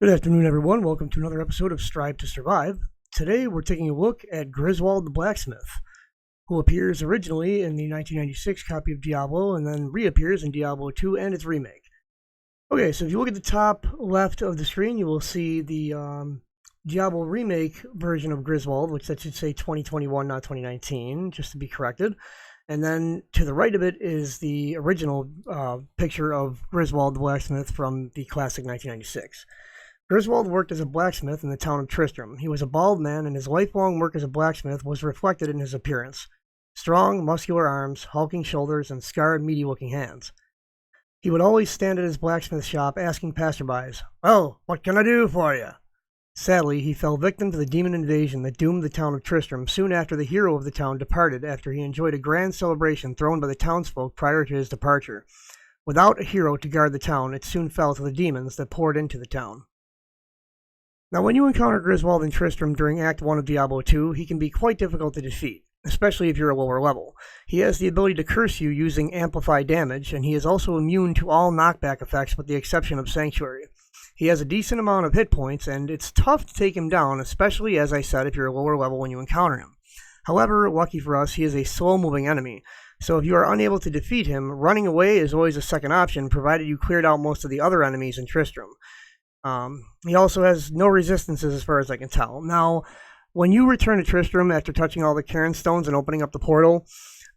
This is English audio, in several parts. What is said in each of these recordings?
Good afternoon, everyone. Welcome to another episode of Strive to Survive. Today, we're taking a look at Griswold the BlackSmith, who appears originally in the 1996 copy of Diablo and then reappears in Diablo II and its remake. Okay, so if you look at the top left of the screen, you will see the Diablo remake version of Griswold, which that should say 2021, not 2019, just to be corrected. And then to the right of it is the original picture of Griswold the BlackSmith from the classic 1996. Griswold worked as a blacksmith in the town of Tristram. He was a bald man, and his lifelong work as a blacksmith was reflected in his appearance. Strong, muscular arms, hulking shoulders, and scarred, meaty-looking hands. He would always stand at his blacksmith shop asking passerbys, "Well, what can I do for you?" Sadly, he fell victim to the demon invasion that doomed the town of Tristram soon after the hero of the town departed after he enjoyed a grand celebration thrown by the townsfolk prior to his departure. Without a hero to guard the town, it soon fell to the demons that poured into the town. Now, when you encounter Griswold and Tristram during Act 1 of Diablo 2, he can be quite difficult to defeat, especially if you're a lower level. He has the ability to curse you using amplified damage, and he is also immune to all knockback effects with the exception of Sanctuary. He has a decent amount of hit points, and it's tough to take him down, especially, as I said, if you're a lower level when you encounter him. However, lucky for us, he is a slow-moving enemy, so if you are unable to defeat him, running away is always a second option, provided you cleared out most of the other enemies in Tristram. He also has no resistances as far as I can tell. Now, when you return to Tristram after touching all the Cairn Stones and opening up the portal,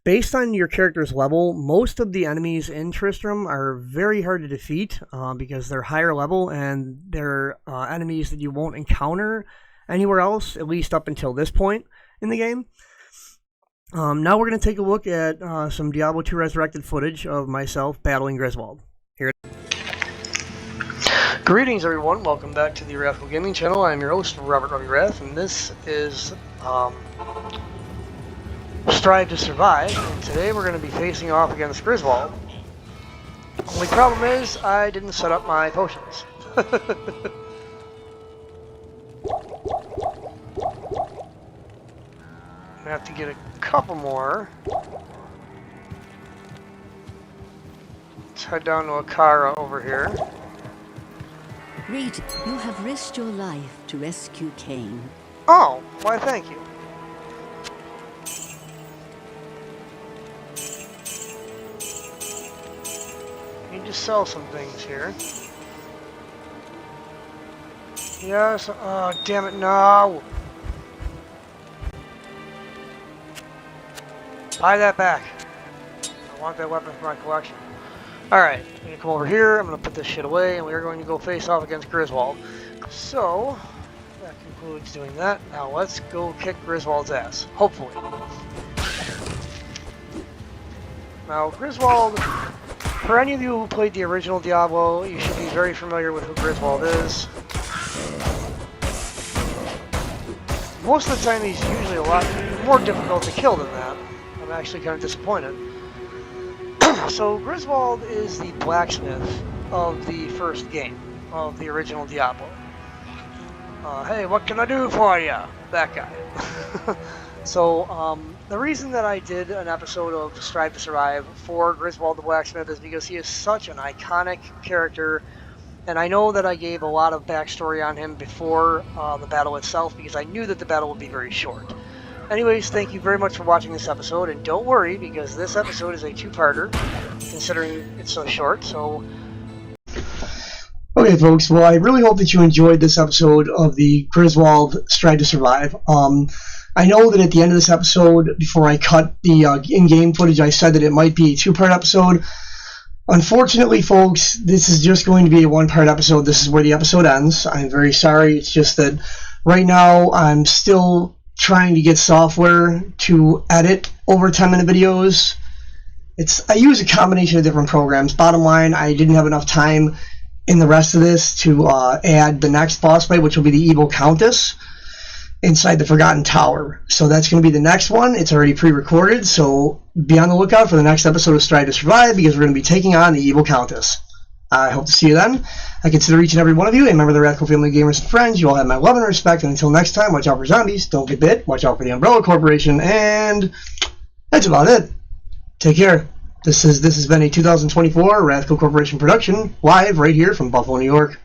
based on your character's level, most of the enemies in Tristram are very hard to defeat because they're higher level and they're enemies that you won't encounter anywhere else, at least up until this point in the game. Now we're going to take a look at some Diablo 2 Resurrected footage of myself battling Griswold. Here it is. Greetings, everyone. Welcome back to the RathCo Gaming channel. I'm your host, Robert Rath, and this is Strive to Survive. And today we're going to be facing off against Griswold. Only problem is I didn't set up my potions. I have to get a couple more. Let's head down to Akara over here. Reed, you have risked your life to rescue Cain. Oh, why thank you. Need to sell some things here. Yes, oh damn it, no! Buy that back. I want that weapon for my collection. Alright, I'm going to come over here, I'm going to put this shit away, and we are going to go face off against Griswold. So, that concludes doing that. Now let's go kick Griswold's ass. Hopefully. Now, Griswold, for any of you who played the original Diablo, you should be very familiar with who Griswold is. Most of the time he's usually a lot more difficult to kill than that. I'm actually kind of disappointed. So Griswold is the blacksmith of the first game, of the original Diablo. Hey, what can I do for you? That guy. So, the reason that I did an episode of Strive to Survive for Griswold the Blacksmith is because he is such an iconic character, and I know that I gave a lot of backstory on him before the battle itself, because I knew that the battle would be very short. Anyways, thank you very much for watching this episode, and don't worry, because this episode is a two-parter, considering it's so short, so... Okay, folks, well, I really hope that you enjoyed this episode of the Griswold Strive to Survive. I know that at the end of this episode, before I cut the in-game footage, I said that it might be a two-part episode. Unfortunately, folks, this is just going to be a one-part episode. This is where the episode ends. I'm very sorry. It's just that right now I'm still trying to get software to edit over 10-minute videos. I use a combination of different programs. Bottom line, I didn't have enough time in the rest of this to add the next boss fight, which will be the Evil Countess inside the Forgotten Tower. So that's going to be the next one. It's already pre-recorded, so be on the lookout for the next episode of Strive to Survive, because we're going to be taking on the Evil Countess. I hope to see you then. I consider each and every one of you a member of the RathCo family, gamers, and friends. You all have my love and respect, and until next time, watch out for zombies, don't get bit, watch out for the Umbrella Corporation, and that's about it. Take care. This has been a 2024 RathCo Corporation production, live right here from Buffalo, New York.